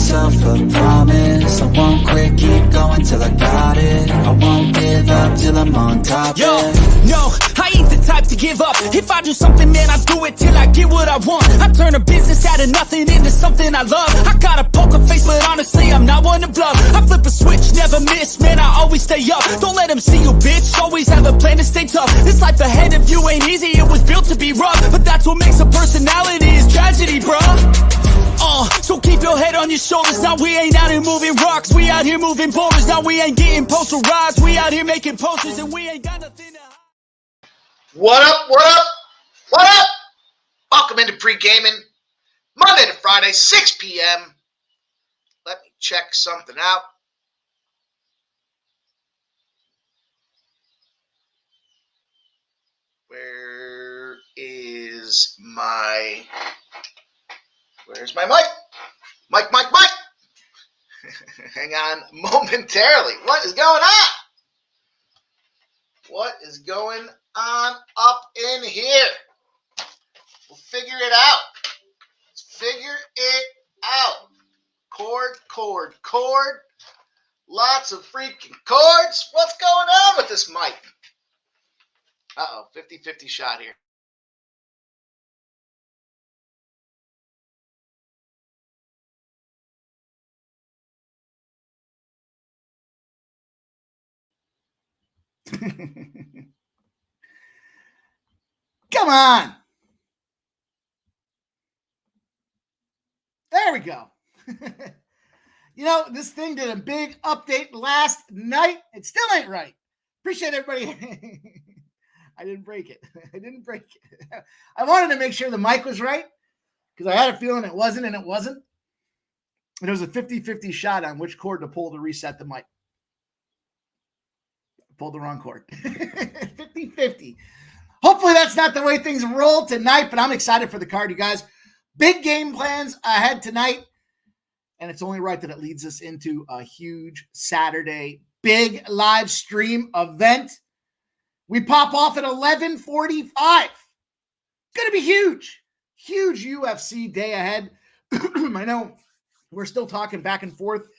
myself a promise. I won't quit, keep going till I got it. I won't give up till I'm on top. Yo, no, I ain't the type to give up. If I do something, man, I do it till I get what I want. I turn a business out of nothing into something I love. I got a poker face, but honestly, I'm not one to bluff. I flip a switch, never miss, man, I always stay up. Don't let them see you, bitch, always have a plan to stay tough. This life ahead of you ain't easy, it was built to be rough. But that's what makes a personality, is tragedy, bruh. So keep your head on your shoulders. Now we ain't out here moving rocks, we out here moving boulders. Now we ain't getting posterized, we out here making posters, and we ain't got nothing to hide. What up, what up, what up? Welcome into Pregaming, Monday to Friday, 6 p.m. Let me check something out. Where's my mic? Mic. Hang on momentarily. What is going on? What is going on up in here? We'll figure it out. Let's figure it out. Cord. Lots of freaking cords. What's going on with this mic? Uh-oh, 50-50 shot here. Come on. There we go. You know, this thing did a big update last night. It still ain't right. Appreciate everybody. I didn't break it. I wanted to make sure the mic was right because I had a feeling it wasn't, and it wasn't. And it was a 50-50 shot on which cord to pull to reset the mic. Pulled the wrong cord. 50-50. Hopefully that's not the way things roll tonight, but I'm excited for the card, you guys. Big game plans ahead tonight, and it's only right that it leads us into a huge Saturday big live stream event. We pop off at 11:45. It's going to be huge. Huge UFC day ahead. I know we're still talking back and forth,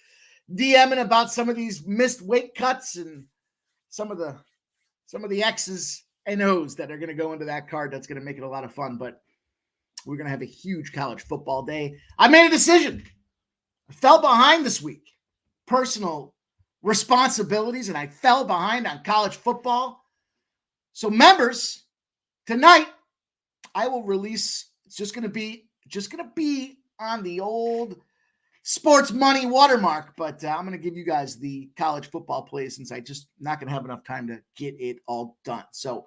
DMing about some of these missed weight cuts and some of the X's and O's that are going to go into that card. That's going to make it a lot of fun, but we're going to have a huge college football day. I made a decision. I fell behind this week. Personal responsibilities, and I fell behind on college football. So members, tonight I will release, it's just going to be on the old sports money watermark, but I'm going to give you guys the college football plays since I just not going to have enough time to get it all done. So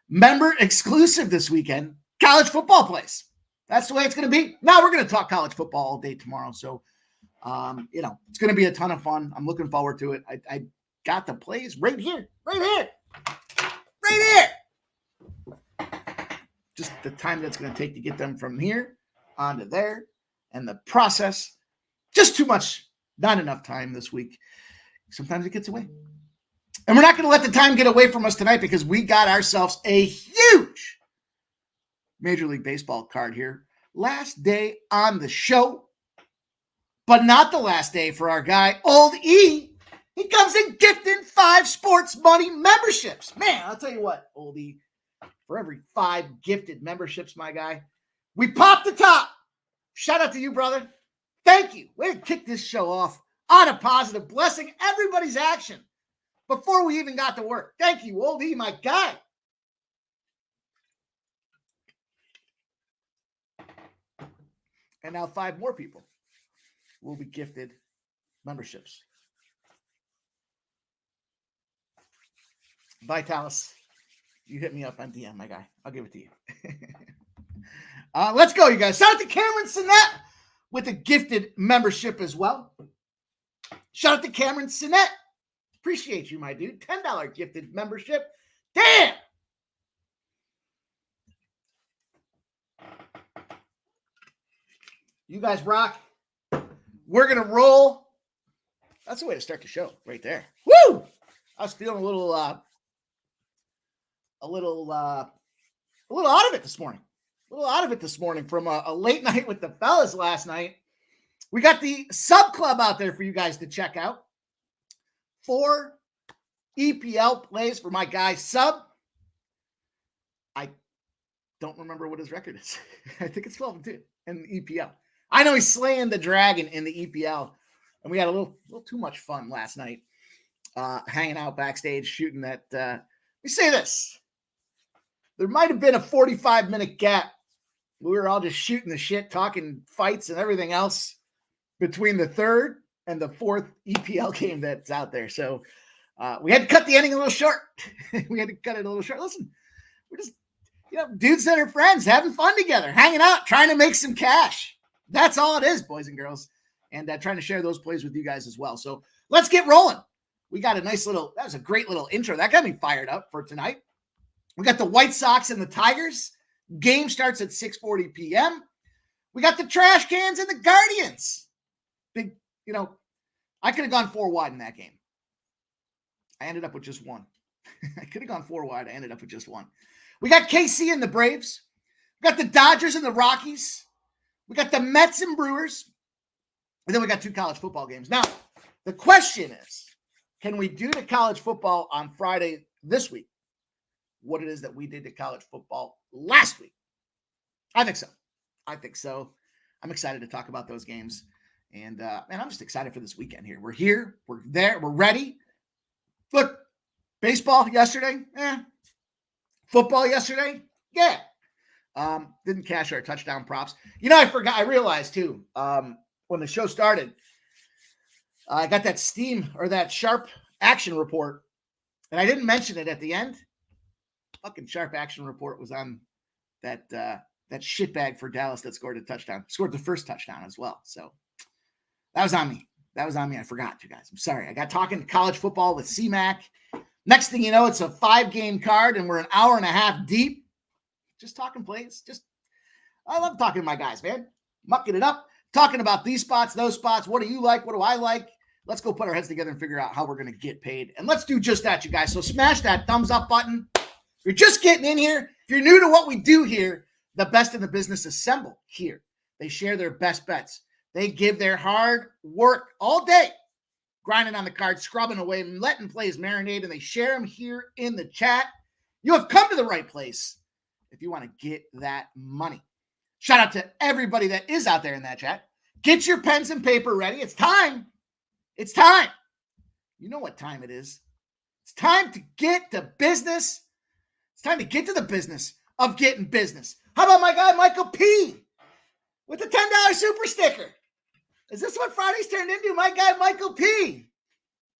member exclusive this weekend, college football plays. That's the way it's going to be. Now we're going to talk college football all day tomorrow. So, it's going to be a ton of fun. I'm looking forward to it. I got the plays right here. Just the time that's going to take to get them from here onto there and the process. Just too much, not enough time this week. Sometimes it gets away. And we're not going to let the time get away from us tonight because we got ourselves a huge Major League Baseball card here. Last day on the show, but not the last day for our guy, Old E. He comes in gifting 5 sports money memberships. Man, I'll tell you what, Old E, for every 5 gifted memberships, my guy, we pop the top. Shout out to you, brother. Thank you. Way to kick this show off on a positive, blessing everybody's action before we even got to work. Thank you, Old E, my guy. And now 5 more people will be gifted memberships. Vitalis, you hit me up on DM, my guy. I'll give it to you. Let's go, you guys. Shout out to Cameron Sinnett with a gifted membership as well. Shout out to Cameron Sinnett. Appreciate you, my dude. $10 gifted membership. Damn! You guys rock. We're going to roll. That's the way to start the show right there. Woo! I was feeling a little out of it this morning. From a late night with the fellas last night. We got the sub club out there for you guys to check out. 4 EPL plays for my guy Sub. I don't remember what his record is. I think it's 12-2 in the EPL. I know he's slaying the dragon in the EPL, and we had a little too much fun last night, hanging out backstage, shooting that. Let me say this: there might have been a 45-minute gap. We were all just shooting the shit, talking fights and everything else between the 3rd and the 4th EPL game that's out there. So we had to cut the ending a little short. We had to cut it a little short. Listen, we're just, dudes that are friends, having fun together, hanging out, trying to make some cash. That's all it is, boys and girls. And trying to share those plays with you guys as well. So let's get rolling. We got a nice little, that was a great little intro. That got me fired up for tonight. We got the White Sox and the Tigers. Game starts at 6:40 p.m. We got the Trash Cans and the Guardians. Big, I could have gone 4 wide in that game. I ended up with just 1. I could have gone 4 wide. I ended up with just 1. We got KC and the Braves. We got the Dodgers and the Rockies. We got the Mets and Brewers. And then we got 2 college football games. Now, the question is, can we do the college football on Friday this week what it is that we did to college football last week? I think so. I'm excited to talk about those games. And I'm just excited for this weekend here. We're here. We're there. We're ready. Look, baseball yesterday. Football yesterday. Yeah. Didn't cash our touchdown props. I forgot. I realized too, when the show started, I got that that Sharp Action report, and I didn't mention it at the end. Fucking Sharp Action report was on that shitbag for Dallas that scored the first touchdown as well. So that was on me. I forgot, you guys. I'm sorry. I got talking college football with C-Mac. Next thing you know, it's a 5-game card, and we're an hour and a half deep. Just talking plays. I love talking to my guys, man. Mucking it up, talking about these spots, those spots. What do you like? What do I like? Let's go put our heads together and figure out how we're going to get paid. And let's do just that, you guys. So smash that thumbs up button. If you're just getting in here, if you're new to what we do here, the best in the business assemble here. They share their best bets. They give their hard work all day, grinding on the card, scrubbing away, and letting plays marinate, and they share them here in the chat. You have come to the right place if you want to get that money. Shout out to everybody that is out there in that chat. Get your pens and paper ready. It's time. It's time. You know what time it is. It's time to get to business. It's time to get to the business of getting business. How about my guy, Michael P. with the $10 super sticker? Is this what Friday's turned into? My guy, Michael P.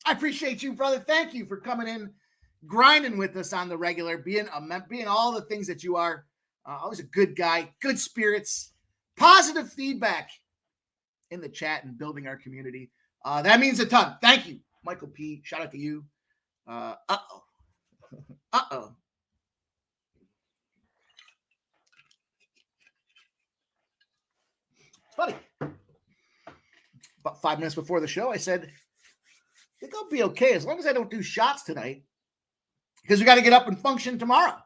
I appreciate you, brother. Thank you for coming in, grinding with us on the regular, being all the things that you are. Always a good guy, good spirits, positive feedback in the chat and building our community. That means a ton. Thank you, Michael P. Shout out to you. Uh-oh. It's funny. About 5 minutes before the show, I said, I think I'll be okay as long as I don't do shots tonight, because we got to get up and function tomorrow.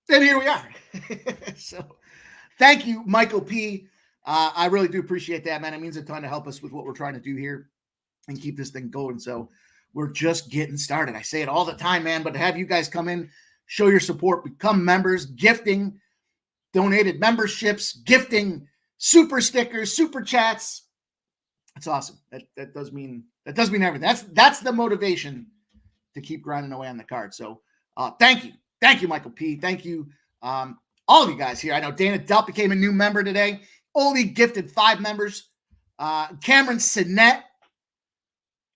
And here we are. So thank you, Michael P. I really do appreciate that, man. It means a ton to help us with what we're trying to do here and keep this thing going. So we're just getting started. I say it all the time, man, but to have you guys come in, show your support, become members, gifting, donated memberships, gifting, super stickers, super chats. That's awesome. That does mean everything. That's the motivation to keep grinding away on the card. So thank you. Thank you, Michael P. Thank you, all of you guys here. I know Dana Delp became a new member today. Only gifted 5 members. Cameron Sinet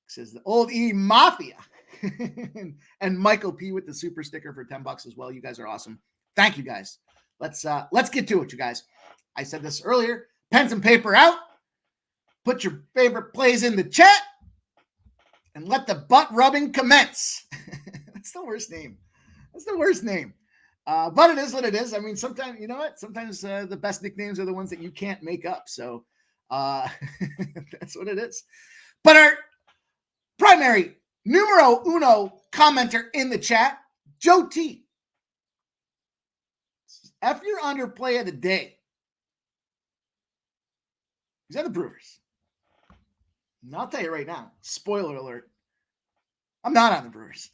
says the old E Mafia. And Michael P with the super sticker for $10 as well. You guys are awesome. Thank you, guys. Let's get to it, you guys. I said this earlier. Pens and paper out. Put your favorite plays in the chat. And let the butt rubbing commence. That's the worst name. But it is what it is. I mean, sometimes, you know what? Sometimes the best nicknames are the ones that you can't make up. So that's what it is. But our primary numero uno commenter in the chat, Joe T. F your underplay of the day. He's on the Brewers. And I'll tell you right now, spoiler alert, I'm not on the Brewers.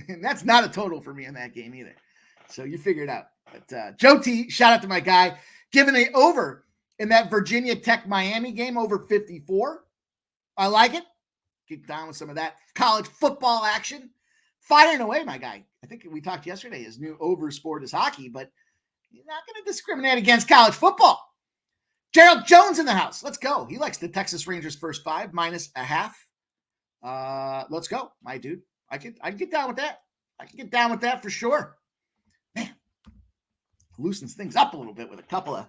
And that's not a total for me in that game either. So you figure it out. But Joe T, shout out to my guy, giving the over in that Virginia Tech Miami game, over 54. I like it. Get down with some of that college football action. Firing away, my guy. I think we talked yesterday, his new over sport is hockey, but he's not going to discriminate against college football. Gerald Jones in the house. Let's go. He likes the Texas Rangers first 5 -0.5. Let's go, my dude. I can get down with that. I can get down with that for sure. Man, loosens things up a little bit with a couple of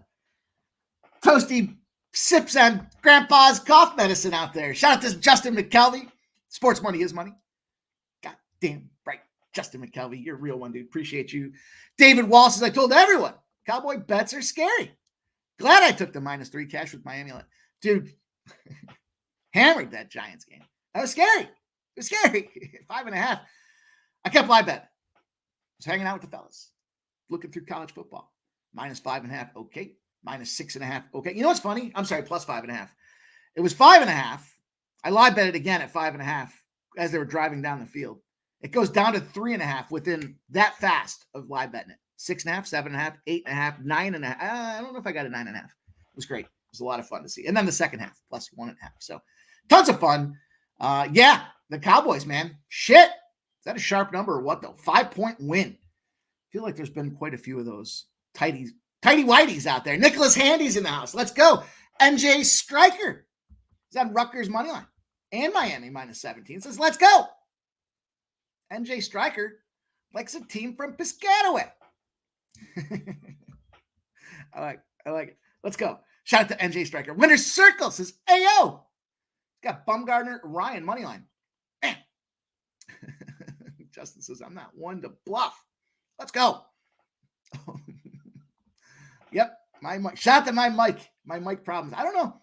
toasty sips on Grandpa's cough medicine out there. Shout out to Justin McKelvey. Sports money is money. God damn right. Justin McKelvey, you're a real one, dude. Appreciate you. David Walsh, as I told everyone, Cowboy bets are scary. Glad I took the -3 cash with Miami. Dude, hammered that Giants game. That was scary. It was scary. 5.5. I kept live betting. Was hanging out with the fellas. Looking through college football. -5.5. Okay. -6.5. Okay. You know what's funny? I'm sorry, +5.5. It was 5.5. I live bet it again at 5.5 as they were driving down the field. It goes down to 3.5 within that fast of live betting it. 6.5, 7.5, 8.5, 9.5. I don't know if I got a 9.5. It was great. It was a lot of fun to see. And then the second half, +1.5. So tons of fun. Yeah, the Cowboys, man. Shit. Is that a sharp number or what, though? 5-point win. I feel like there's been quite a few of those tighty whiteys out there. Nicholas Handy's in the house. Let's go. NJ Stryker is on Rutgers money line and Miami -17. Says, let's go. NJ Stryker likes a team from Piscataway. I like it. Let's go. Shout out to NJ Stryker. Winner's Circle says, Ayo. Got Bumgardner, Ryan money line. Justin says, I'm not one to bluff. Let's go. Yep. My mic. Shout out to my mic problems. I don't know.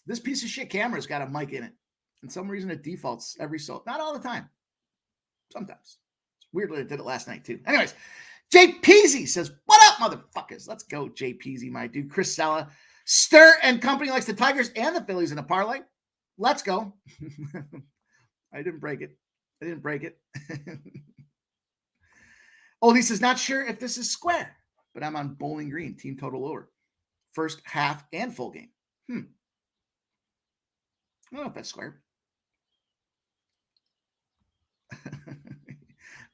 This piece of shit camera's got a mic in it. And some reason it defaults every so. Not all the time. Sometimes. It's weird that it did it last night too. Anyways, Jay Peasy says, what up, motherfuckers? Let's go, Jay Peasy, my dude. Chris Sella. Stir and company likes the Tigers and the Phillies in a parlay. Let's go. I didn't break it. Oldie says, not sure if this is square, but I'm on Bowling Green, team total over. First half and full game. I don't know if that's square.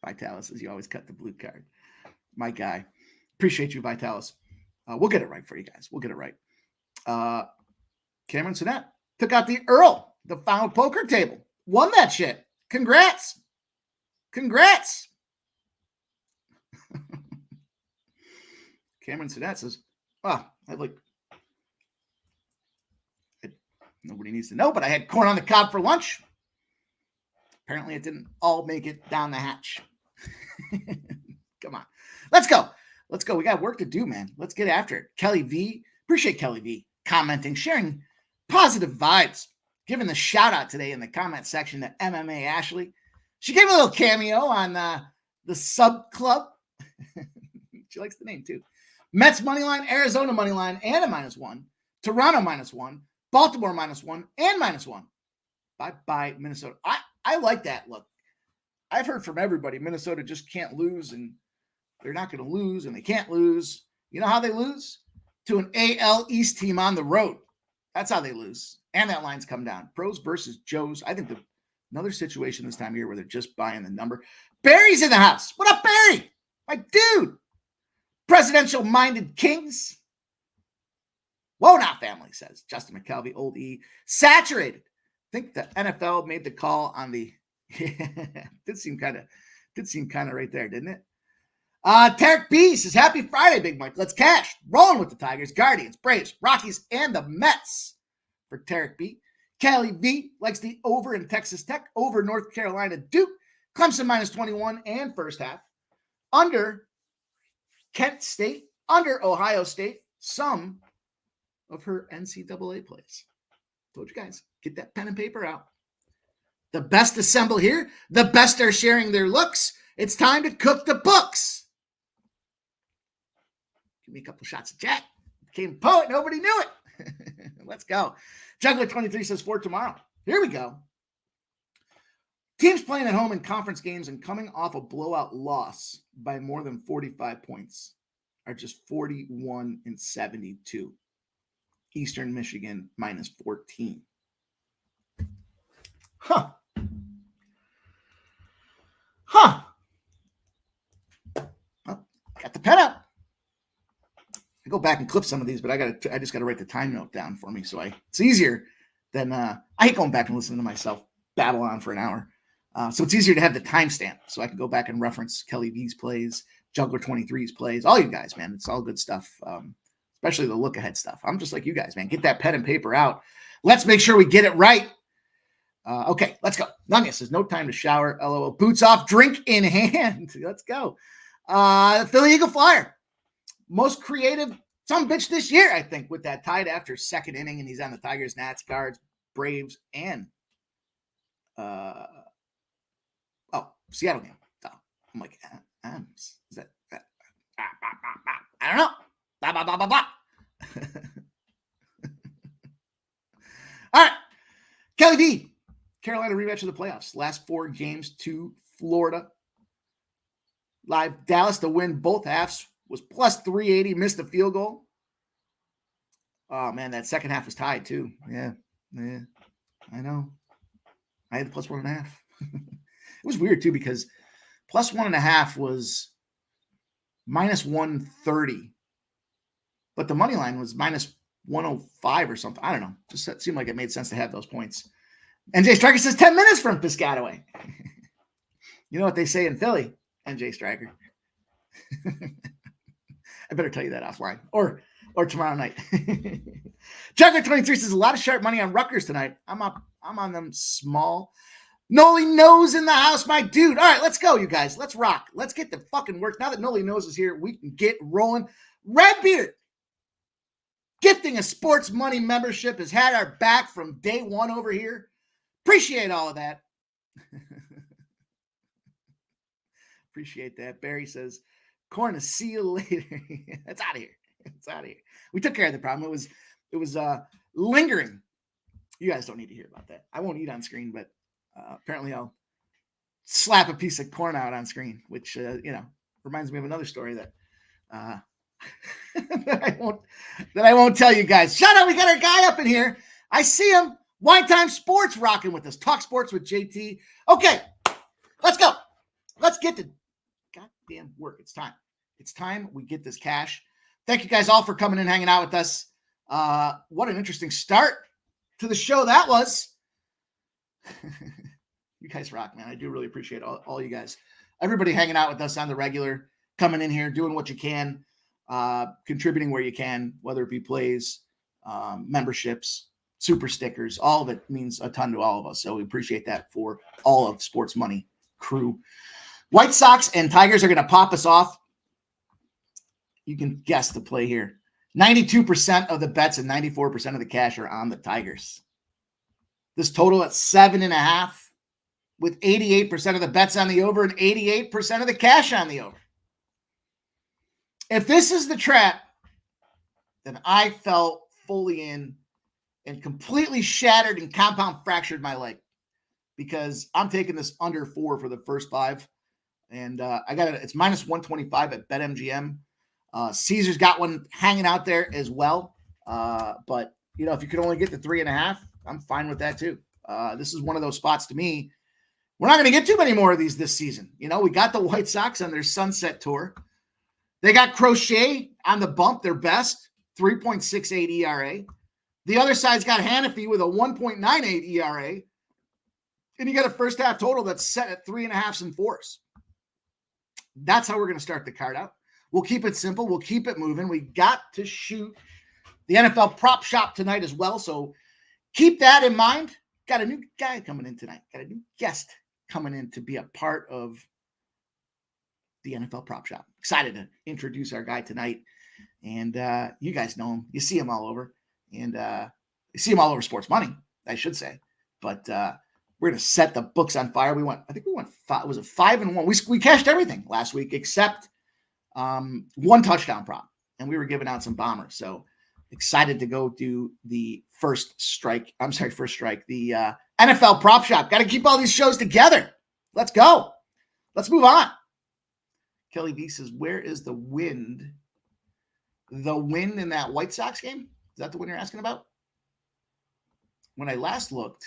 Vitalis says, you always cut the blue card. My guy. Appreciate you, Vitalis. We'll get it right for you guys. We'll get it right. Cameron Sinet took out the Earl, the final poker table. Won that shit. Congrats. Cameron Sinet says, nobody needs to know, but I had corn on the cob for lunch. Apparently it didn't all make it down the hatch. Come on. Let's go. We got work to do, man. Let's get after it. Kelly V. Appreciate Kelly V. Commenting, sharing positive vibes. Giving the shout out today in the comment section to MMA Ashley. She gave a little cameo on the sub club. She likes the name too. Mets money line, Arizona money line, and a -1. Toronto -1. Baltimore -1 and -1. Bye Minnesota. I like that look. I've heard from everybody Minnesota just can't lose, and they're not going to lose, and they can't lose. You know how they lose? To an AL East team on the road. That's how they lose. And that line's come down. Pros versus Joes. I think another situation this time of year where they're just buying the number. Barry's in the house. What up, Barry? My dude. Presidential-minded kings. Whoa, not family, says Justin McKelvey, old E. Saturated. I think the NFL made the call on the did seem kind of right there, didn't it? Tarek B says, happy Friday, Big Mike. Let's cash. Rolling with the Tigers, Guardians, Braves, Rockies, and the Mets for Tarek B. Kelly V likes the over in Texas Tech, over North Carolina Duke, Clemson -21 and first half, under Kent State, under Ohio State, some of her NCAA plays. Told you guys, get that pen and paper out. The best assemble here. The best are sharing their looks. It's time to cook the books. Give me a couple shots of Jack. Became a poet. Nobody knew it. Let's go. Juggler23 says for tomorrow. Here we go. Teams playing at home in conference games and coming off a blowout loss by more than 45 points are just 41-72. Eastern Michigan minus 14. Huh. Well, got the pen up. I go back and clip some of these, but I just got to write the time note down for me. So it's easier than I hate going back and listening to myself battle on for an hour. So it's easier to have the timestamp so I can go back and reference Kelly V's plays, Juggler 23's plays, all you guys, man. It's all good stuff, especially the look ahead stuff. I'm just like you guys, man. Get that pen and paper out. Let's make sure we get it right. Okay, let's go. Nanya says no time to shower. LOL. Boots off, drink in hand. Let's go. Philly Eagle Flyer. Most creative some bitch this year, I think, with that tied after second inning, and he's on the Tigers, Nats, Guards, Braves, and Seattle game. Oh, I'm like, is that I don't know. Blah, blah, blah, blah, blah. All right. Kelly V. Carolina rematch of the playoffs. Last 4 games to Florida. Live Dallas to win both halves was plus 380. Missed the field goal. Oh, man, that second half was tied, too. Yeah, I know. I had the plus 1.5. It was weird, too, because plus 1.5 was minus 130. But the money line was minus 105 or something. I don't know. Just it seemed like it made sense to have those points. NJ Striker says 10 minutes from Piscataway. You know what they say in Philly, NJ Striker. I better tell you that offline or tomorrow night. Juggler 23 says a lot of sharp money on Rutgers tonight. I'm on them small. Noli Nose in the house, my dude. All right, let's go, you guys. Let's rock. Let's get the fucking work. Now that Noli Nose is here, we can get rolling. Redbeard gifting a sports money membership has had our back from day one over here. Appreciate all of that. Appreciate that. Barry says, Corn, see you later. It's out of here. It's out of here. We took care of the problem. It was lingering. You guys don't need to hear about that. I won't eat on screen, but apparently I'll slap a piece of corn out on screen, which, reminds me of another story that that I won't tell you guys. Shout out. We got our guy up in here. I see him. Wine Time Sports rocking with us. Talk sports with JT. Okay, let's go. Let's get to goddamn work. It's time. It's time we get this cash. Thank you guys all for coming and hanging out with us. What an interesting start to the show that was. You guys rock, man. I do really appreciate all you guys. Everybody hanging out with us on the regular, coming in here, doing what you can, contributing where you can, whether it be plays, memberships, super stickers. All of it means a ton to all of us. So we appreciate that for all of Sports Money crew. White Sox and Tigers are going to pop us off. You can guess the play here. 92% of the bets and 94% of the cash are on the Tigers. This total at 7.5 with 88% of the bets on the over and 88% of the cash on the over. If this is the trap, then I fell fully in and completely shattered and compound fractured my leg because I'm taking this under 4 for the first 5. And I got it. It's minus 125 at BetMGM. Caesar's got one hanging out there as well. But, if you could only get the 3.5, I'm fine with that too. This is one of those spots to me. We're not going to get too many more of these this season. We got the White Sox on their sunset tour. They got Crochet on the bump, their best, 3.68 ERA. The other side's got Hannafy with a 1.98 ERA. And you got a first half total that's set at 3.5s and 4s. That's how we're going to start the card out. We'll keep it simple. We'll keep it moving. We got to shoot the NFL prop shop tonight as well. So keep that in mind. Got a new guy coming in tonight. Got a new guest coming in to be a part of the NFL prop shop. Excited to introduce our guy tonight. And you guys know him. You see him all over. And you see him all over Sports Money, I should say. But we're going to set the books on fire. I think we went 5-1. We cashed everything last week except one touchdown prop. And we were giving out some bombers. So excited to go do the first strike. The NFL prop shop. Got to keep all these shows together. Let's go. Let's move on. Kelly V says, where is the wind? The wind in that White Sox game? Is that the one you're asking about? When I last looked,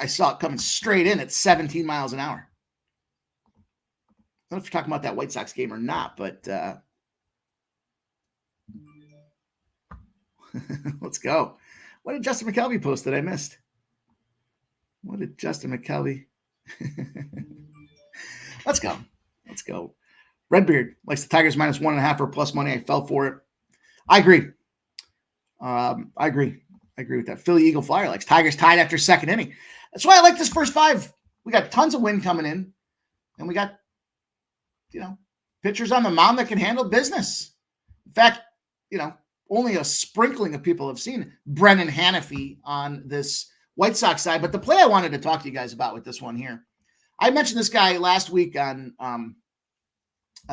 I saw it coming straight in at 17 miles an hour. I don't know if you're talking about that White Sox game or not, but let's go. What did Justin McKelvey post that I missed? What did Justin McKelvey? Let's go. Let's go. Redbeard likes the Tigers minus 1.5 or plus money. I fell for it. I agree. I agree with that. Philly Eagle Flyer likes Tigers tied after second inning. That's why I like this first five. We got tons of wind coming in, and we got, pitchers on the mound that can handle business. In fact, only a sprinkling of people have seen Brennan Hannafy on this White Sox side. But the play I wanted to talk to you guys about with this one here, I mentioned this guy last week on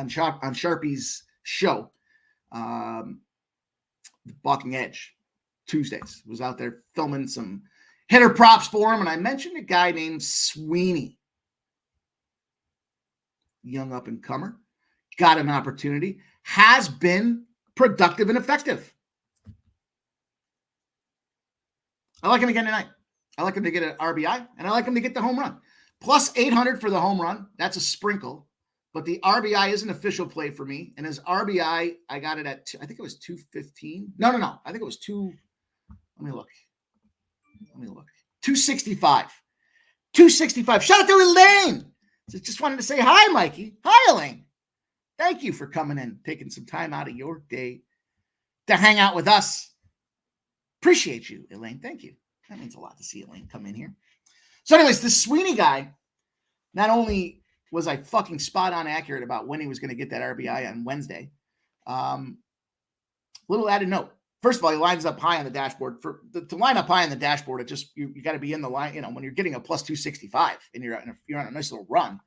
Sharpie's show, The Balking Edge, Tuesdays. Was out there filming some hitter props for him, and I mentioned a guy named Sweeney, young up-and-comer, got an opportunity, has been productive and effective. I like him again tonight. I like him to get an RBI, and I like him to get the home run. Plus 800 for the home run. That's a sprinkle. But the RBI is an official play for me. And his RBI, I got it at, I think it was 215. No. I think it was let me look. 265. 265. Shout out to Elaine. Just wanted to say hi, Mikey. Hi, Elaine. Thank you for coming in, taking some time out of your day to hang out with us. Appreciate you, Elaine. Thank you. That means a lot to see Elaine come in here. So anyways, this Sweeney guy, not only was I fucking spot on accurate about when he was going to get that RBI on Wednesday, little added note. First of all, he lines up high on the dashboard. To line up high on the dashboard, it just you got to be in the line. When you're getting a plus 265 and you're on a nice little run,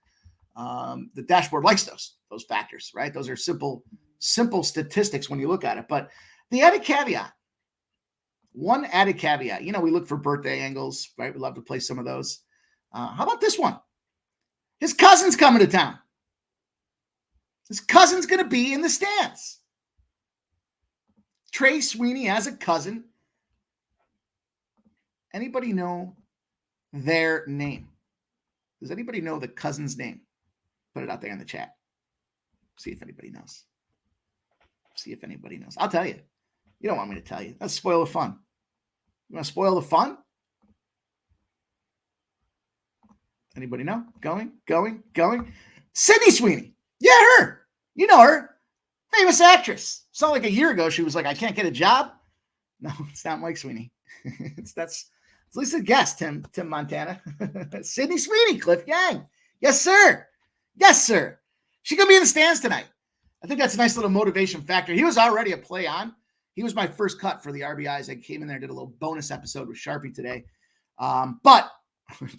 the dashboard likes those factors, right? Those are simple statistics when you look at it. But the added caveat. One added caveat, we look for birthday angles, right? We love to play some of those. How about this one? His cousin's coming to town. His cousin's going to be in the stands. Trey Sweeney has a cousin. Anybody know their name? Does anybody know the cousin's name? Put it out there in the chat. See if anybody knows. I'll tell you. You don't want me to tell you. That's spoil the fun. You want to spoil the fun? Anybody know? Going. Sydney Sweeney. Yeah, her. You know her. Famous actress. Saw like a year ago. She was like, I can't get a job. No, it's not Mike Sweeney. It's at least a guess, Tim Montana. Sydney Sweeney, Cliff Yang. Yes, sir. She's going to be in the stands tonight. I think that's a nice little motivation factor. He was already a play on. He was my first cut for the RBIs. I came in there and did a little bonus episode with Sharpie today. But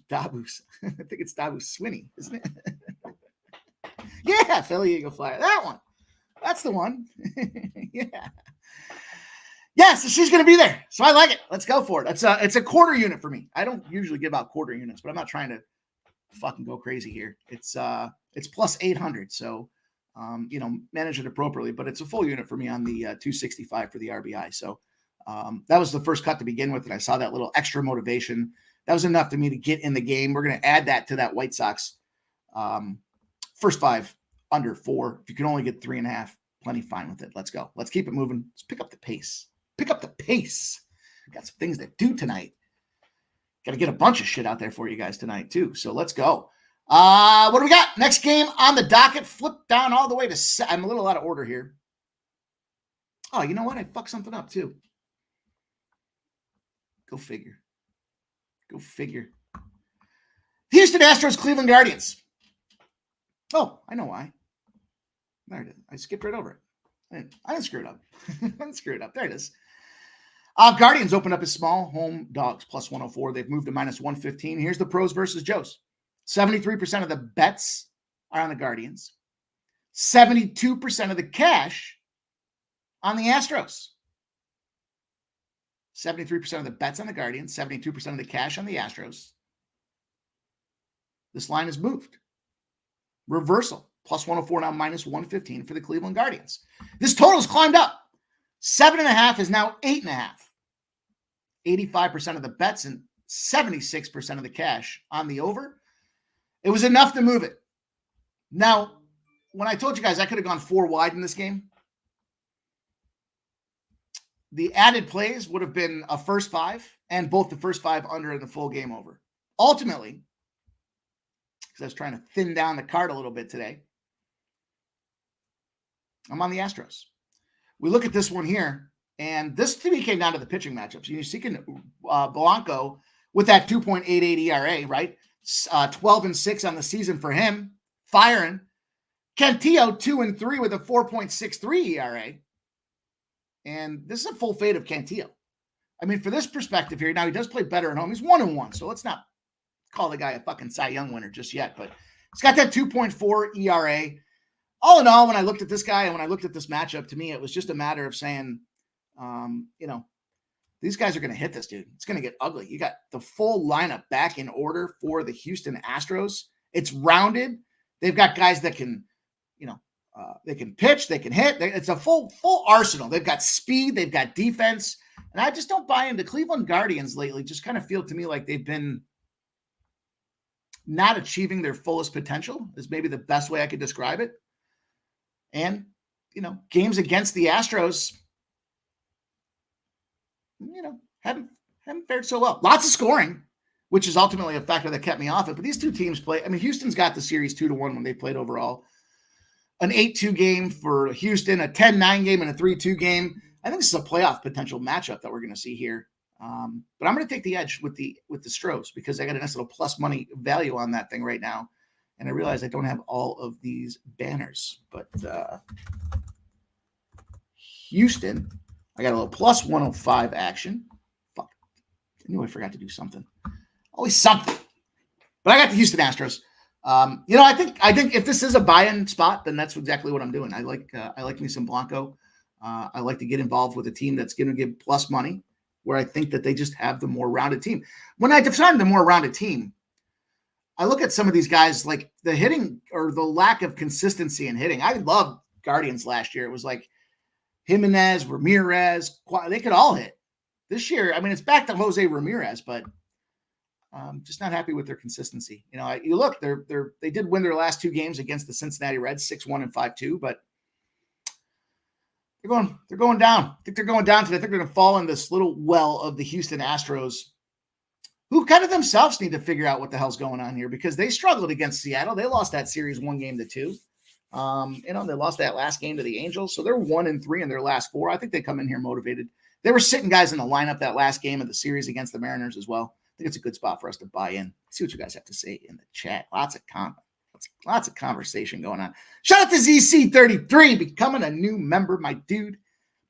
Dabus, I think it's Dabus Sweeney, isn't it? Yeah, Philly Eagle Flyer. That one. That's the one. Yeah. Yeah, so she's going to be there. So I like it. Let's go for it. It's a quarter unit for me. I don't usually give out quarter units, but I'm not trying to fucking go crazy here. It's plus 800. So manage it appropriately, but it's a full unit for me on the 265 for the RBI. So that was the first cut to begin with, and I saw that little extra motivation. That was enough to me to get in the game. We're going to add that to that White Sox first five under 4. If you can only get 3.5, plenty fine with it. Let's go. Let's keep it moving. Let's pick up the pace. Got some things to do tonight. Got to get a bunch of shit out there for you guys tonight too. So let's go. What do we got? Next game on the docket. Flip down all the way to I'm a little out of order here. Oh, you know what? I fucked something up too. Go figure. Houston Astros, Cleveland Guardians. Oh, I know why. There it is. I skipped right over it. I didn't screw it up. There it is. Guardians opened up as small home dogs plus 104. They've moved to minus 115. Here's the pros versus Joes. 73% of the bets are on the Guardians. 72% of the cash on the Astros. 73% of the bets on the Guardians, 72% of the cash on the Astros. This line has moved. Reversal, plus 104 now, minus 115 for the Cleveland Guardians. This total's climbed up. 7.5 is now 8.5. 85% of the bets and 76% of the cash on the over. It was enough to move it. Now, when I told you guys I could have gone 4 wide in this game, the added plays would have been a first 5 and both the first 5 under and the full game over. Ultimately, because I was trying to thin down the card a little bit today, I'm on the Astros. We look at this one here, and this to me came down to the pitching matchups. You see Blanco with that 2.88 ERA, right? 12-6 on the season for him, firing. Cantillo 2-3 with a 4.63 ERA. And this is a full fade of Cantillo. I mean, for this perspective here, now he does play better at home. He's 1-1, so let's not call the guy a fucking Cy Young winner just yet. But he's got that 2.4 ERA. All in all, when I looked at this guy and when I looked at this matchup, to me, it was just a matter of saying, these guys are going to hit this dude. It's going to get ugly. You got the full lineup back in order for the Houston Astros. It's rounded. They've got guys that can, they can pitch, they can hit. It's a full arsenal. They've got speed, they've got defense. And I just don't buy into Cleveland Guardians lately. Just kind of feel to me like they've been not achieving their fullest potential is maybe the best way I could describe it. And, games against the Astros, haven't fared so well. Lots of scoring, which is ultimately a factor that kept me off it. But these two teams play. I mean, Houston's got the series 2-1 when they played overall. An 8-2 game for Houston, a 10-9 game, and a 3-2 game. I think this is a playoff potential matchup that we're going to see here. But I'm going to take the edge with the Stros because I got a nice little plus money value on that thing right now. And I realize I don't have all of these banners. But Houston, I got a little plus 105 action. Fuck. I knew I forgot to do something. Always something. But I got the Houston Astros. I think if this is a buy-in spot, then that's exactly what I'm doing. I like me some Blanco. I like to get involved with a team that's going to give plus money, where I think that they just have the more rounded team. When I define the more rounded team, I look at some of these guys like the hitting or the lack of consistency in hitting. I loved Guardians last year. It was like Jimenez, Ramirez, they could all hit. This year, I mean, it's back to Jose Ramirez, but just not happy with their consistency. You look, they did win their last 2 games against the Cincinnati Reds, 6-1 and 5-2, but they're going down. I think they're going down today. I think they're going to fall in this little well of the Houston Astros, who kind of themselves need to figure out what the hell's going on here because they struggled against Seattle. They lost that series 1-2. They lost that last game to the Angels, so they're 1-3 in their last 4. I think they come in here motivated. They were sitting guys in the lineup that last game of the series against the Mariners as well. I think it's a good spot for us to buy in. See what you guys have to say in the chat. Lots of conversation going on. Shout out to ZC33 becoming a new member, my dude.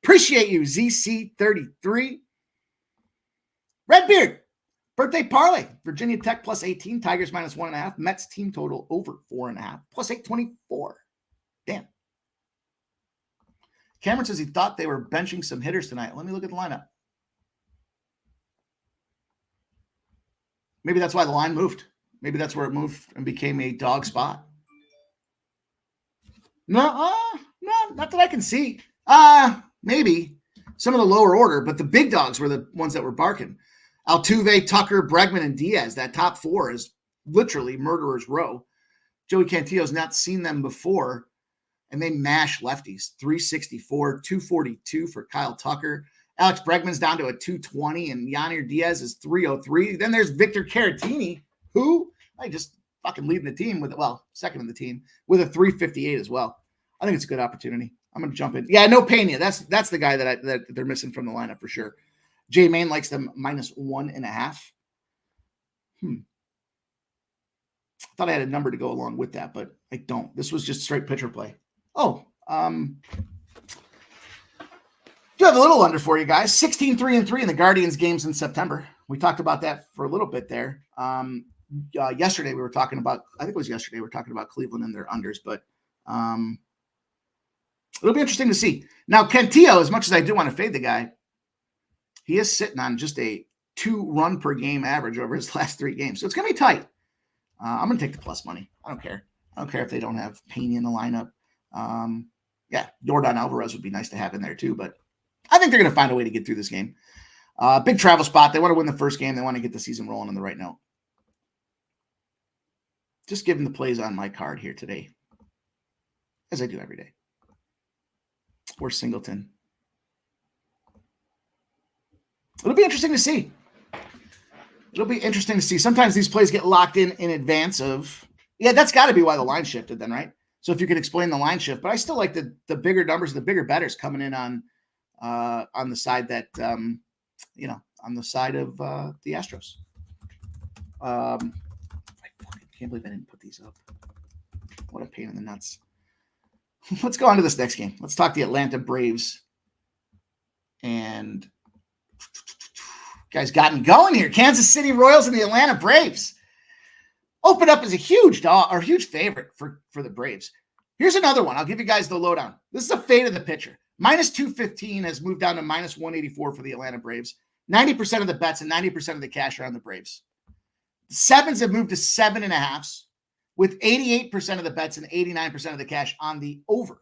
Appreciate you, ZC33. Redbeard, birthday parlay. Virginia Tech plus 18, Tigers minus 1.5, Mets team total over 4.5, plus 824. Damn. Cameron says he thought they were benching some hitters tonight. Let me look at the lineup. Maybe that's why the line moved. Maybe that's where it moved and became a dog spot. No, not that I can see. Maybe some of the lower order, but the big dogs were the ones that were barking. Altuve, Tucker, Bregman, and Diaz. That top 4 is literally murderer's row. Joey Cantillo's not seen them before, and they mash lefties. 364, 242 for Kyle Tucker. Alex Bregman's down to a 220, and Yanir Diaz is 303. Then there's Victor Caratini, who I just fucking leading the team with, second in the team with a 358 as well. I think it's a good opportunity. I'm going to jump in. Yeah, no Pena. That's the guy that they're missing from the lineup for sure. Jay Main likes them minus 1.5. I thought I had a number to go along with that, but I don't. This was just straight pitcher play. Do have a little under for you guys. 16-3-3 in the Guardians games in September. We talked about that for a little bit there. Yesterday we were talking about, I think it was yesterday, we were talking about Cleveland and their unders, but It'll be interesting to see. Now, Cantillo, as much as I do want to fade the guy, he is sitting on just a 2-run per game average over his last 3 games. So it's going to be tight. I'm going to take the plus money. I don't care. I don't care if they don't have Pena in the lineup. Yordan Alvarez would be nice to have in there too, but I think they're going to find a way to get through this game. Big travel spot. They want to win the first game. They want to get the season rolling on the right note. Just giving the plays on my card here today, as I do every day. Or Singleton. It'll be interesting to see. Sometimes these plays get locked in advance of. Yeah, that's got to be why the line shifted then, right? So if you could explain the line shift, but I still like the bigger numbers, the bigger bettors coming in on the side that on the side of the Astros. I fucking can't believe I didn't put these up. What a pain in the nuts. Let's go on to this next game. Let's talk the Atlanta Braves. And guys got me going here. Kansas City Royals and the Atlanta Braves open up as a huge favorite for the Braves. Here's another one. I'll give you guys the lowdown. This is a fade of the pitcher. Minus 215 has moved down to minus 184 for the Atlanta Braves. 90% of the bets and 90% of the cash are on the Braves. The sevens have moved to 7.5s with 88% of the bets and 89% of the cash on the over.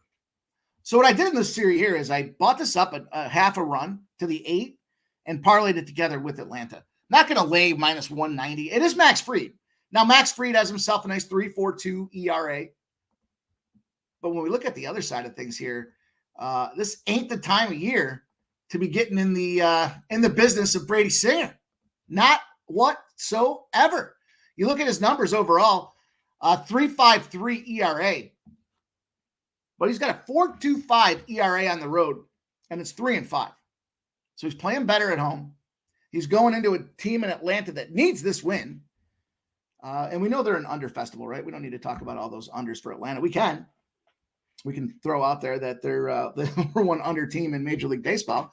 So what I did in this series here is I bought this up a half a run to the 8 and parlayed it together with Atlanta. Not going to lay minus 190. It is Max Fried. Now, Max Fried has himself a nice 3.42 ERA. But when we look at the other side of things here, this ain't the time of year to be getting in the business of Brady Singer. Not whatsoever. You look at his numbers overall, 3.53 ERA. But he's got a 4.25 ERA on the road, and it's 3-5. So he's playing better at home. He's going into a team in Atlanta that needs this win. And we know they're an under festival, right? We don't need to talk about all those unders for Atlanta. We can throw out there that they're the number one under team in Major League Baseball.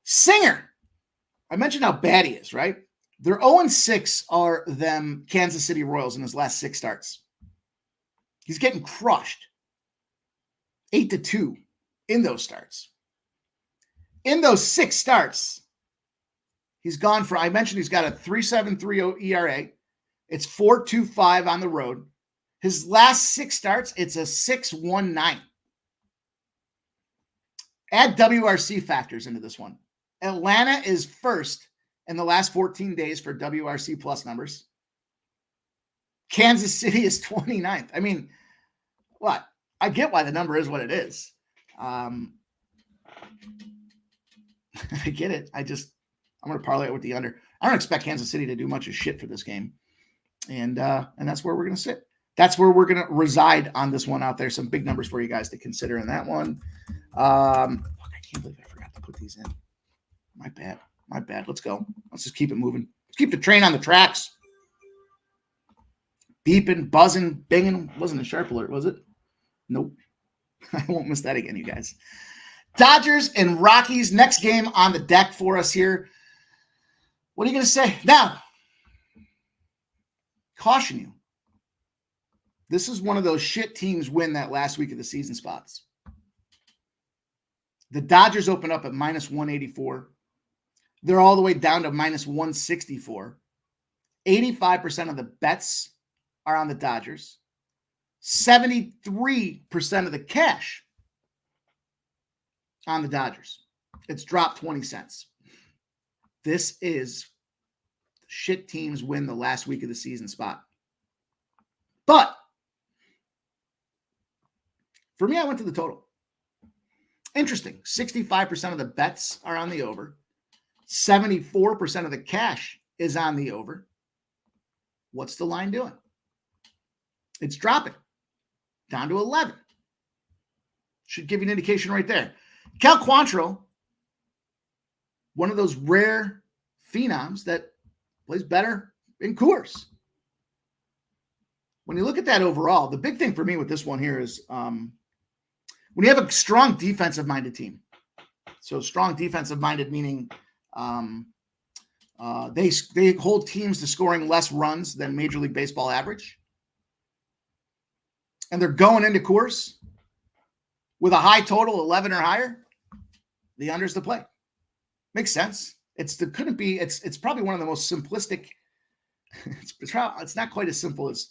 Singer, I mentioned how bad he is, right? Their 0-6 are them Kansas City Royals in his last 6 starts. He's getting crushed. 8-2 in those starts. In those 6 starts, he's gone for, I mentioned he's got a 3.730 ERA. It's 4.25 on the road. His last 6 starts, it's a 6.19. Add WRC factors into this one. Atlanta is first in the last 14 days for WRC plus numbers. Kansas City is 29th. I mean, what? I get why the number is what it is. I get it. I'm going to parlay it with the under. I don't expect Kansas City to do much of shit for this game. And that's where we're going to sit. That's where we're going to reside on this one out there. Some big numbers for you guys to consider in that one. I can't believe I forgot to put these in. My bad. Let's go. Let's just keep it moving. Let's keep the train on the tracks. Beeping, buzzing, binging. Wasn't a sharp alert, was it? Nope. I won't miss that again, you guys. Dodgers and Rockies. Next game on the deck for us here. What are you going to say? Now, caution you. This is one of those shit teams win that last week of the season spots. The Dodgers open up at minus 184. They're all the way down to minus 164. 85% of the bets are on the Dodgers. 73% of the cash on the Dodgers. It's dropped 20 cents. This is shit teams win the last week of the season spot. But for me, I went to the total. Interesting. 65% of the bets are on the over. 74% of the cash is on the over. What's the line doing? It's dropping down to 11. Should give you an indication right there. Cal Quantrill, one of those rare phenoms that plays better in Coors. When you look at that overall, the big thing for me with this one here is when you have a strong defensive-minded team. So strong defensive-minded meaning they hold teams to scoring less runs than Major League Baseball average. And they're going into Coors. with a high total, 11 or higher, the under's the play. Makes sense. It's probably one of the most simplistic. It's not quite as simple as,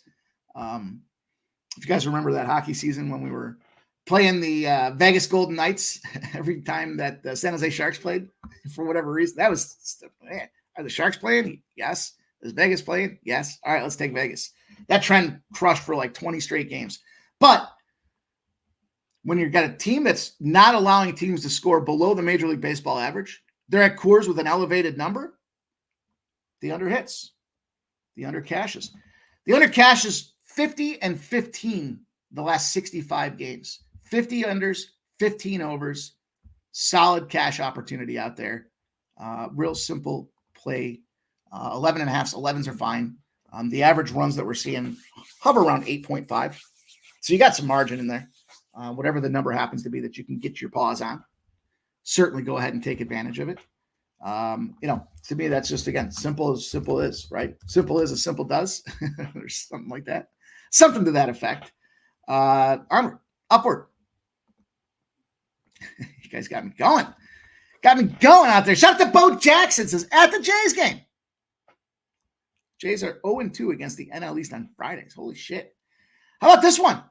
if you guys remember that hockey season when we were playing the Vegas Golden Knights every time that the San Jose Sharks played, for whatever reason. That was, man, are the Sharks playing? Yes. Is Vegas playing? Yes. All right, let's take Vegas. That trend crushed for like 20 straight games. But when you've got a team that's not allowing teams to score below the Major League Baseball average, they're at Coors with an elevated number, the under hits. The under cashes. The under cashes 50 and 15 the last 65 games. 50 unders, 15 overs. Solid cash opportunity out there. Real simple play. 11 and a half, 11s are fine. The average runs that we're seeing hover around 8.5. So you got some margin in there. Whatever the number happens to be that you can get your paws on, certainly go ahead and take advantage of it. To me, that's just, again, simple is, right? Simple is as simple does, or something like that. Something to that effect. Armor, upward. You guys got me going. Got me going out there. Shout out to Bo Jackson, says, at the Jays game. Jays are 0-2 against the NL East on Fridays. Holy shit. How about this one?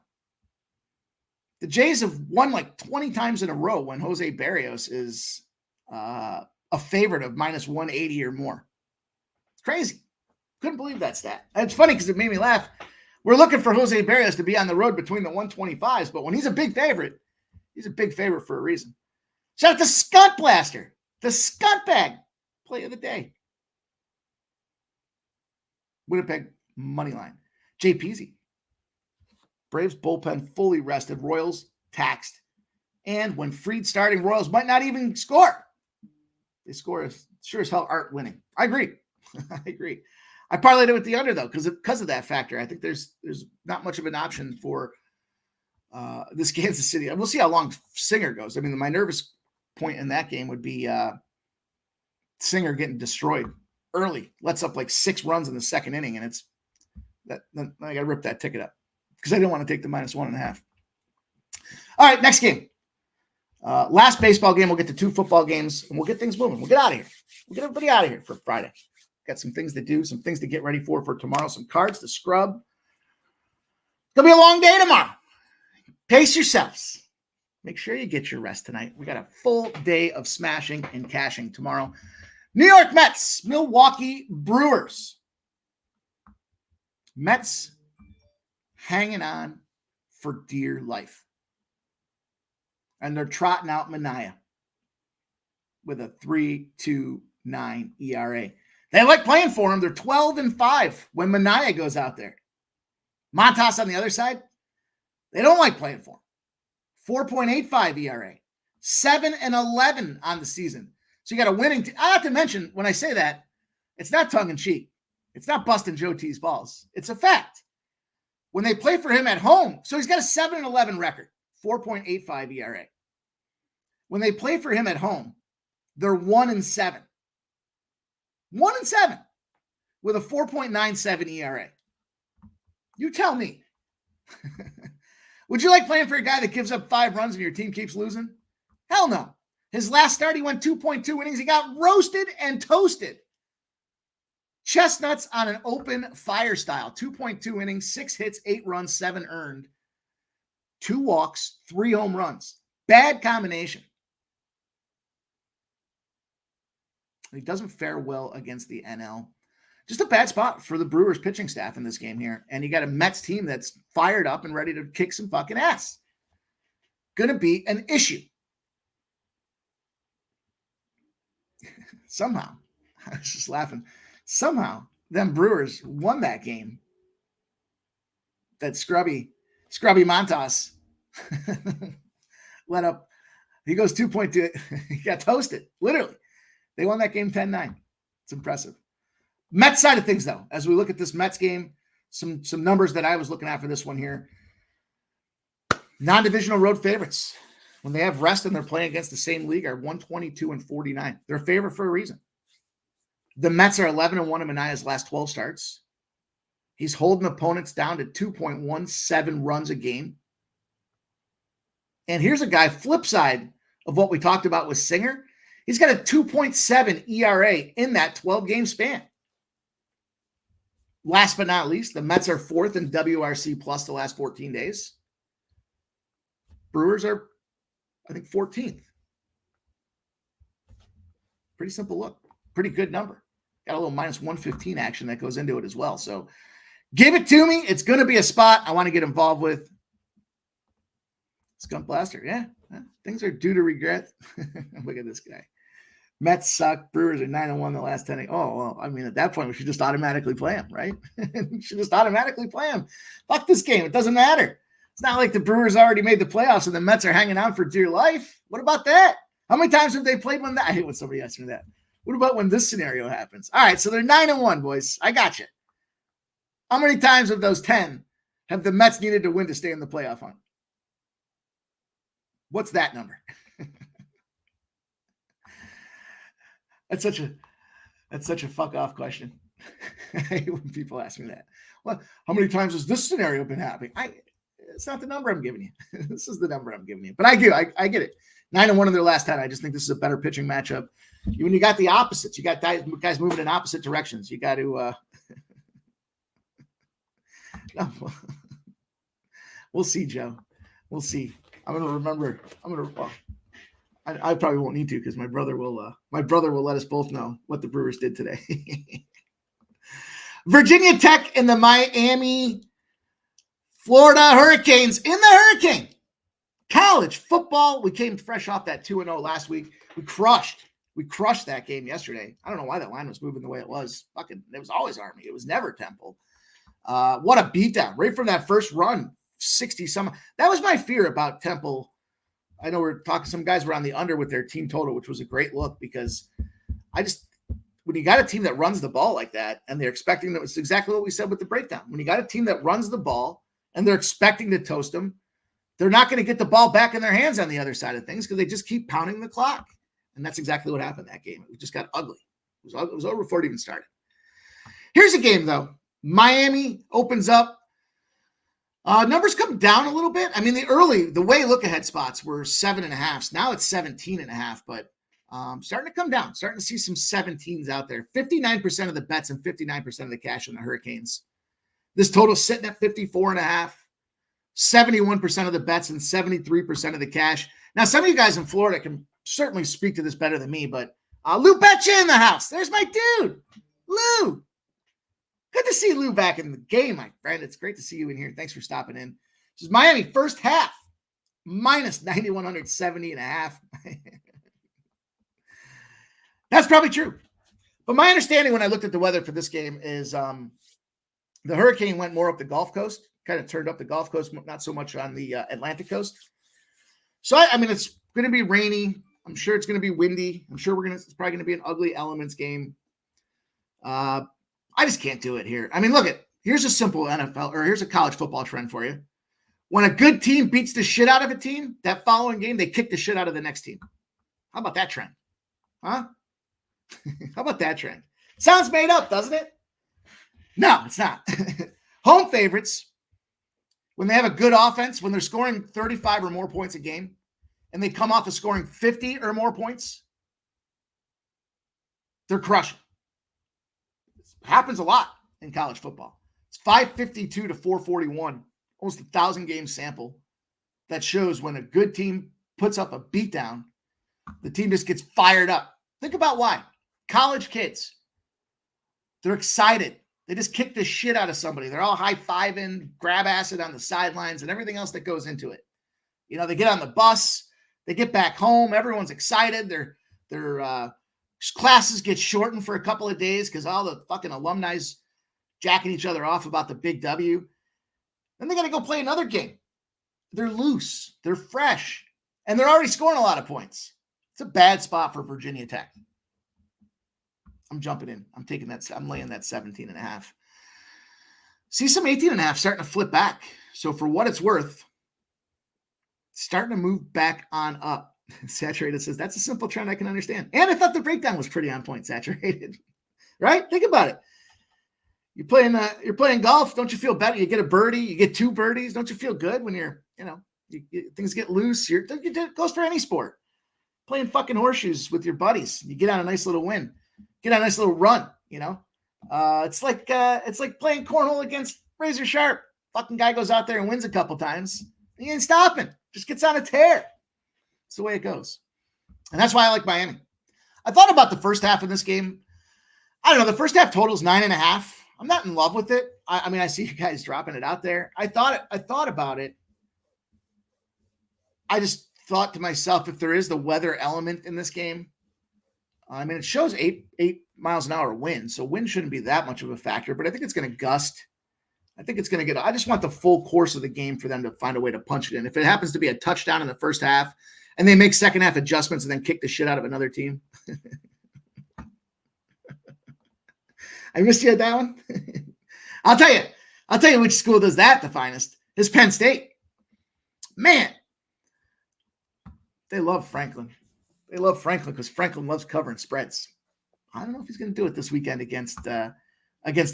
The Jays have won like 20 times in a row when Jose Barrios is a favorite of minus 180 or more. It's crazy. Couldn't believe that stat. And it's funny because it made me laugh. We're looking for Jose Barrios to be on the road between the 125s, but when he's a big favorite for a reason. Shout out to Skunt Blaster, the Skunt Bag play of the day. Winnipeg money line. Jay Peasy. Braves bullpen fully rested. Royals taxed. And when Fried starting, Royals might not even score. They score sure as hell aren't winning. I agree. I agree. I parlayed it with the under, though, because of that factor. I think there's not much of an option for this Kansas City. We'll see how long Singer goes. I mean, my nervous point in that game would be Singer getting destroyed early. Lets up like 6 runs in the second inning, and it's that. Then I got to rip that ticket up because I didn't want to take the minus 1.5. All right, next game. Last baseball game. We'll get to 2 football games, and we'll get things moving. We'll get out of here. We'll get everybody out of here for Friday. Got some things to do, some things to get ready for tomorrow, some cards to scrub. It's going to be a long day tomorrow. Pace yourselves. Make sure you get your rest tonight. We got a full day of smashing and cashing tomorrow. New York Mets, Milwaukee Brewers. Mets hanging on for dear life. And they're trotting out Mania with a 3.29 ERA. They like playing for him. They're 12-5 when Mania goes out there. Montas on the other side, they don't like playing for him. 4.85 ERA. 7-11 on the season. So you got a winning I have to mention, when I say that, it's not tongue-in-cheek. It's not busting Joe T's balls. It's a fact. When they play for him at home, so he's got a 7-11 record, 4.85 ERA. When they play for him at home, they're 1-7. 1-7 with a 4.97 ERA. You tell me. Would you like playing for a guy that gives up 5 runs and your team keeps losing? Hell no. His last start, he went 2.2 innings. He got roasted and toasted. Chestnuts on an open fire style. 2.2 innings, 6 hits, 8 runs, 7 earned. 2 walks, 3 home runs. Bad combination. He doesn't fare well against the NL. Just a bad spot for the Brewers pitching staff in this game here. And you got a Mets team that's fired up and ready to kick some fucking ass. Going to be an issue. Somehow, I was just laughing. Somehow, them Brewers won that game. That scrubby Montas let up. He goes 2.2. He got toasted, literally. They won that game 10-9. It's impressive. Mets side of things, though, as we look at this Mets game, some numbers that I was looking at for this one here. Non-divisional road favorites, when they have rest and they're playing against the same league, are 122-49. They're a favorite for a reason. The Mets are 11-1 in Mania's last 12 starts. He's holding opponents down to 2.17 runs a game. And here's a guy, flip side of what we talked about with Singer. He's got a 2.7 ERA in that 12-game span. Last but not least, the Mets are 4th in WRC plus the last 14 days. Brewers are, I think, 14th. Pretty simple look. Pretty good number. Got a little minus 115 action that goes into it as well. So give it to me. It's going to be a spot I want to get involved with. Skunk Blaster. Yeah. Things are due to regret. Look at this guy. Mets suck. Brewers are 9-1 the last 10. Oh, well, I mean, at that point, we should just automatically play them, right? We should just automatically play them. Fuck this game. It doesn't matter. It's not like the Brewers already made the playoffs and the Mets are hanging out for dear life. What about that? How many times have they played when that? I hate when somebody asks me that. What about when this scenario happens? All right, so they're 9-1, boys. I got you. How many times of those 10 have the Mets needed to win to stay in the playoff hunt? What's that number? That's such a fuck off question. I hate when people ask me that. Well, how many times has this scenario been happening? It's not the number I'm giving you. This is the number I'm giving you. But I get it. 9-1 in their last 10. I just think this is a better pitching matchup. When you got the opposites, you got guys moving in opposite directions. You got to no. We'll see, Joe. We'll see. I'm gonna remember. I probably won't need to because my brother will let us both know what the Brewers did today. Virginia Tech and the Miami, Florida Hurricanes in the Hurricane. College football. We came fresh off that 2-0 last week. We crushed that game yesterday. I don't know why that line was moving the way it was. It was always Army. It was never Temple. What a beatdown. Right from that first run, 60-some. That was my fear about Temple. I know we're talking, some guys were on the under with their team total, which was a great look because when you got a team that runs the ball like that and they're expecting that, it's exactly what we said with the breakdown. When you got a team that runs the ball and they're expecting to toast them, they're not going to get the ball back in their hands on the other side of things because they just keep pounding the clock. And that's exactly what happened that game. It just got ugly. It was over before it even started. Here's a game, though. Miami opens up. Numbers come down a little bit. I mean, the way look-ahead spots were 7.5. Now it's 17.5, but starting to come down. Starting to see some 17s out there. 59% of the bets and 59% of the cash on the Hurricanes. This total's sitting at 54.5. 71% of the bets and 73% of the cash. Now, some of you guys in Florida can certainly speak to this better than me, but Lou Betcha in the house. There's my dude, Lou. Good to see Lou back in the game, my friend. It's great to see you in here. Thanks for stopping in. This is Miami first half, minus 9,170.5. That's probably true. But my understanding when I looked at the weather for this game is the Hurricane went more up the Gulf Coast, kind of turned up the Gulf Coast, not so much on the Atlantic coast. So, I mean, it's going to be rainy. I'm sure it's going to be windy. I'm sure it's probably going to be an ugly elements game. I just can't do it here. I mean, here's a simple here's a college football trend for you. When a good team beats the shit out of a team, that following game, they kick the shit out of the next team. How about that trend? Huh? How about that trend? Sounds made up, doesn't it? No, it's not. Home favorites, when they have a good offense, when they're scoring 35 or more points a game, and they come off of scoring 50 or more points, they're crushing. It happens a lot in college football. It's 552 to 441, almost 1,000 game sample that shows when a good team puts up a beatdown, the team just gets fired up. Think about why. College kids, they're excited. They just kick the shit out of somebody. They're all high-fiving, grab acid on the sidelines, and everything else that goes into it. You know, they get on the bus, they get back home, everyone's excited. Their classes get shortened for a couple of days because all the fucking alumni's jacking each other off about the big W. Then they got to go play another game. They're loose, they're fresh, and they're already scoring a lot of points. It's a bad spot for Virginia Tech. I'm jumping in. I'm taking that. I'm laying that 17.5. See some 18.5 starting to flip back. So for what it's worth, starting to move back on up. Saturated says, that's a simple trend I can understand. And I thought the breakdown was pretty on point, Saturated. Right? Think about it. You're playing golf. Don't you feel better? You get a birdie. You get 2 birdies. Don't you feel good when you're, Things get loose. It goes for any sport. Playing fucking horseshoes with your buddies. You get on a nice little win. Get on a nice little run, you know? It's like playing cornhole against Razor Sharp. Fucking guy goes out there and wins a couple times. He ain't stopping. Just gets on a tear. It's the way it goes. And that's why I like Miami. I thought about the first half of this game. I don't know. The first half total is 9.5. I'm not in love with it. I mean, I see you guys dropping it out there. I thought about it. I just thought to myself, if there is the weather element in this game, I mean, it shows 8 miles an hour wind, so wind shouldn't be that much of a factor, but I think it's going to gust. I think it's going to I just want the full course of the game for them to find a way to punch it in. If it happens to be a touchdown in the first half and they make second half adjustments and then kick the shit out of another team. I missed you at that one. I'll tell you which school does that the finest. Is Penn State. Man, they love Franklin. They love Franklin because Franklin loves covering spreads. I don't know if he's going to do it this weekend against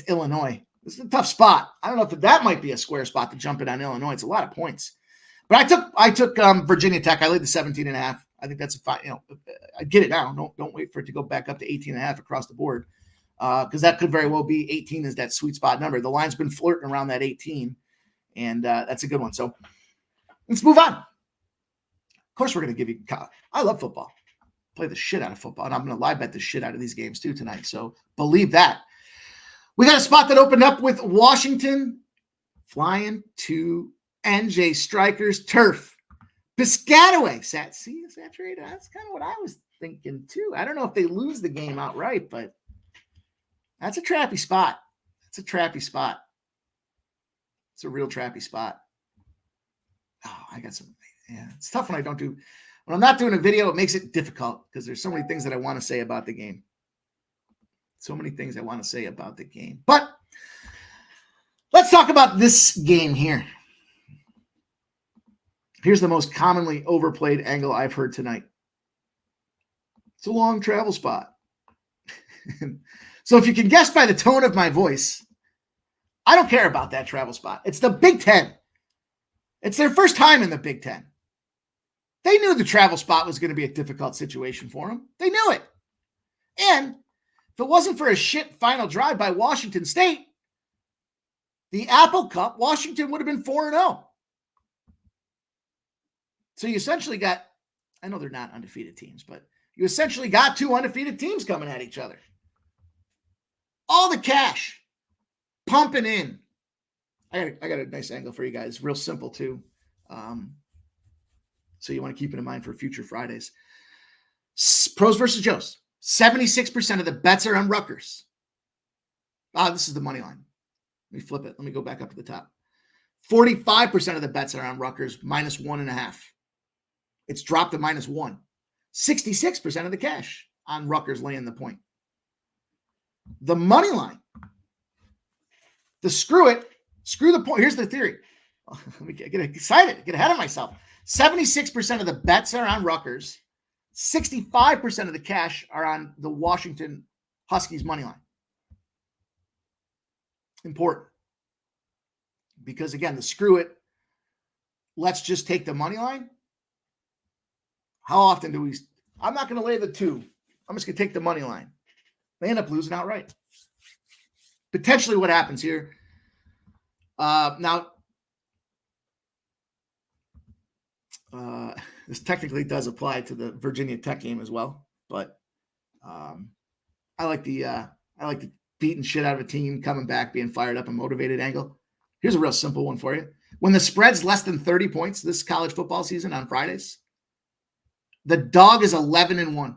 Illinois. This is a tough spot. I don't know if that might be a square spot to jump in on Illinois. It's a lot of points. But I took Virginia Tech. I laid the 17.5. I think that's a fine. I get it now. Don't wait for it to go back up to 18.5 across the board because that could very well be 18 is that sweet spot number. The line's been flirting around that 18, and that's a good one. So let's move on. Of course, we're going to give you – I love football. Play the shit out of football, and I'm going to live bet the shit out of these games too tonight. So believe that. We got a spot that opened up with Washington flying to NJ Strikers turf. Piscataway. Saturated. That's kind of what I was thinking too. I don't know if they lose the game outright, but that's a trappy spot. It's a trappy spot. It's a real trappy spot. Oh, I got some. Yeah, it's tough when I'm not doing a video, it makes it difficult because there's so many things that I want to say about the game. But let's talk about this game here. Here's the most commonly overplayed angle I've heard tonight. It's a long travel spot. So if you can guess by the tone of my voice, I don't care about that travel spot. It's the Big Ten. It's their first time in the Big Ten. They knew the travel spot was going to be a difficult situation for them. They knew it. And if it wasn't for a shit final drive by Washington State, the Apple Cup, Washington would have been 4-0. So you essentially got, I know they're not undefeated teams, but you essentially got two undefeated teams coming at each other. All the cash pumping in. I got a nice angle for you guys. Real simple too. So you want to keep it in mind for future Fridays. Pros versus Joes. 76% of the bets are on Rutgers. This is the money line. Let me flip it. Let me go back up to the top. 45% of the bets are on Rutgers, minus 1.5. It's dropped to minus 1. 66% of the cash on Rutgers laying the point. The money line. Screw the point. Here's the theory. Let me get excited, get ahead of myself. 76% of the bets are on Rutgers. 65% of the cash are on the Washington Huskies money line. Important. Because again, the screw it, let's just take the money line. How often do we? I'm not going to lay the 2. I'm just going to take the money line. They end up losing outright. Potentially what happens here. Now, this technically does apply to the Virginia Tech game as well, but I like the beating shit out of a team, coming back, being fired up and motivated angle. Here's a real simple one for you. When the spread's less than 30 points this college football season on Fridays, the dog is 11-1.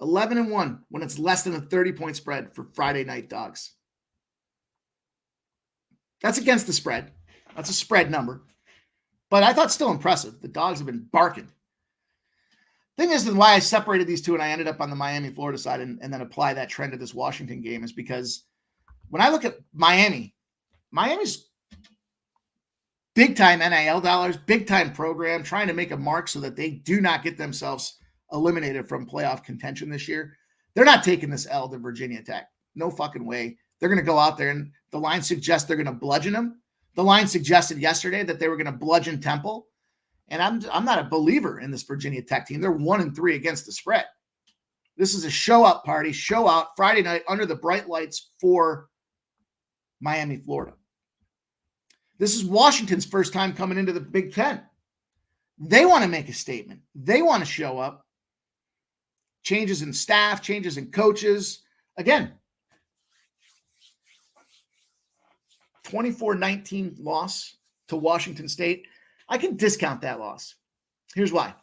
11-1 when it's less than a 30-point spread for Friday night dogs. That's against the spread. That's a spread number. But I thought still impressive. The dogs have been barking. Thing is, why I separated these two and I ended up on the Miami-Florida side and then apply that trend to this Washington game is because when I look at Miami's big-time NIL dollars, big-time program, trying to make a mark so that they do not get themselves eliminated from playoff contention this year. They're not taking this L to Virginia Tech. No fucking way. They're going to go out there and the line suggests they're going to bludgeon them. The line suggested yesterday that they were going to bludgeon Temple. And I'm not a believer in this Virginia Tech team. They're 1-3 against the spread. This is a show-up party, show out Friday night under the bright lights for Miami, Florida. This is Washington's first time coming into the Big Ten. They want to make a statement. They want to show up. Changes in staff, changes in coaches. Again, 24-19 loss to Washington State. I can discount that loss. Here's why.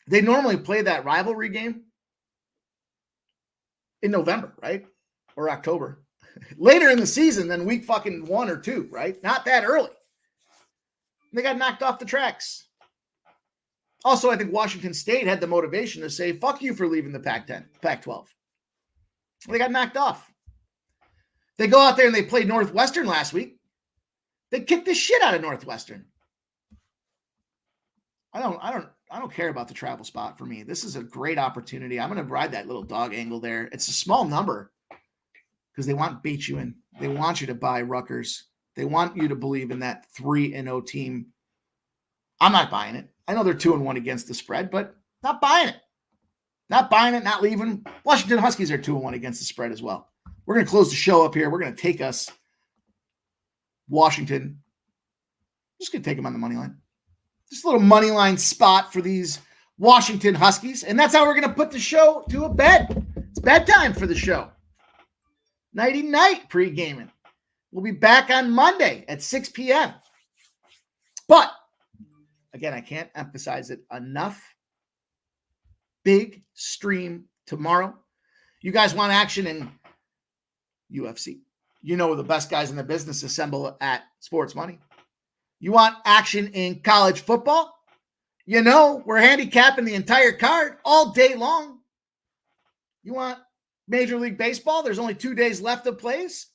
They normally play that rivalry game in November, right? Or October. Later in the season than week fucking 1 or 2, right? Not that early. They got knocked off the tracks. Also, I think Washington State had the motivation to say, fuck you for leaving the Pac-12. They got knocked off. They go out there and they played Northwestern last week. They kicked the shit out of Northwestern. I don't care about the travel spot for me. This is a great opportunity. I'm going to ride that little dog angle there. It's a small number because they want to bait you in. They want you to buy Rutgers. They want you to believe in that 3-0 team. I'm not buying it. I know they're 2-1 against the spread, but not buying it. Not buying it, not leaving. Washington Huskies are 2-1 against the spread as well. We're going to close the show up here. We're going to take us Washington. Just going to take them on the money line. Just a little money line spot for these Washington Huskies. And that's how we're going to put the show to a bed. It's bedtime for the show. Nighty-night pre-gaming. We'll be back on Monday at 6 p.m. But, again, I can't emphasize it enough. Big stream tomorrow. You guys want action in UFC. You know the best guys in the business assemble at Sports Money. You want action in college football? You know we're handicapping the entire card all day long. You want Major League Baseball? There's only 2 days left of plays.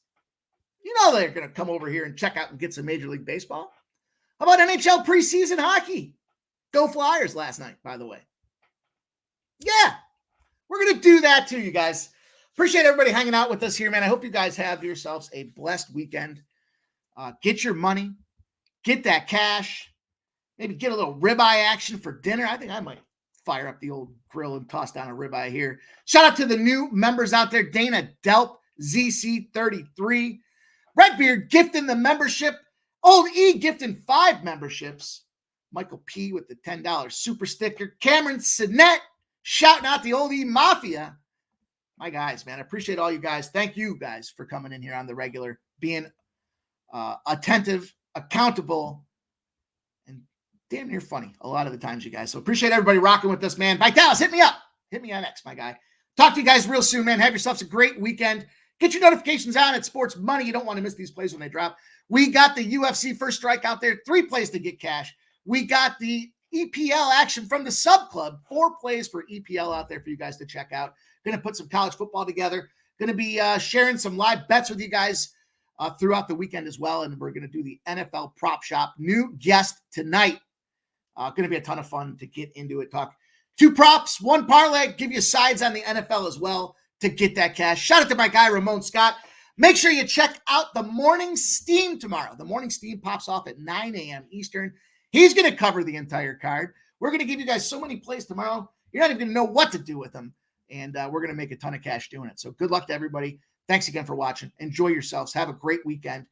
You know they're going to come over here and check out and get some Major League Baseball. How about NHL preseason hockey? Go Flyers last night, by the way. Yeah, we're going to do that too, you guys. Appreciate everybody hanging out with us here, man. I hope you guys have yourselves a blessed weekend. Get your money. Get that cash. Maybe get a little ribeye action for dinner. I think I might fire up the old grill and toss down a ribeye here. Shout out to the new members out there. Dana Delp, ZC33. Redbeard gifting the membership. Old E gifting 5 memberships. Michael P with the $10 super sticker. Cameron Sinet shouting out the old E Mafia. My guys, man, I appreciate all you guys. Thank you guys for coming in here on the regular, being attentive, accountable, and damn near funny a lot of the times, you guys. So appreciate everybody rocking with us, man. Vitalis, hit me up. Hit me on X, my guy. Talk to you guys real soon, man. Have yourselves a great weekend. Get your notifications on at Sports Money. You don't want to miss these plays when they drop. We got the UFC First Strike out there. 3 plays to get cash. We got the EPL action from the Sub Club. 4 plays for EPL out there for you guys to check out. Going to put some college football together. Going to be sharing some live bets with you guys throughout the weekend as well. And we're going to do the NFL Prop Shop. New guest tonight. Going to be a ton of fun to get into it. Talk 2 props, 1 parlay. Give you sides on the NFL as well to get that cash. Shout out to my guy, Ramon Scott. Make sure you check out the Morning Steam tomorrow. The Morning Steam pops off at 9 a.m. Eastern. He's going to cover the entire card. We're going to give you guys so many plays tomorrow. You're not even going to know what to do with them. And we're going to make a ton of cash doing it. So good luck to everybody. Thanks again for watching. Enjoy yourselves. Have a great weekend.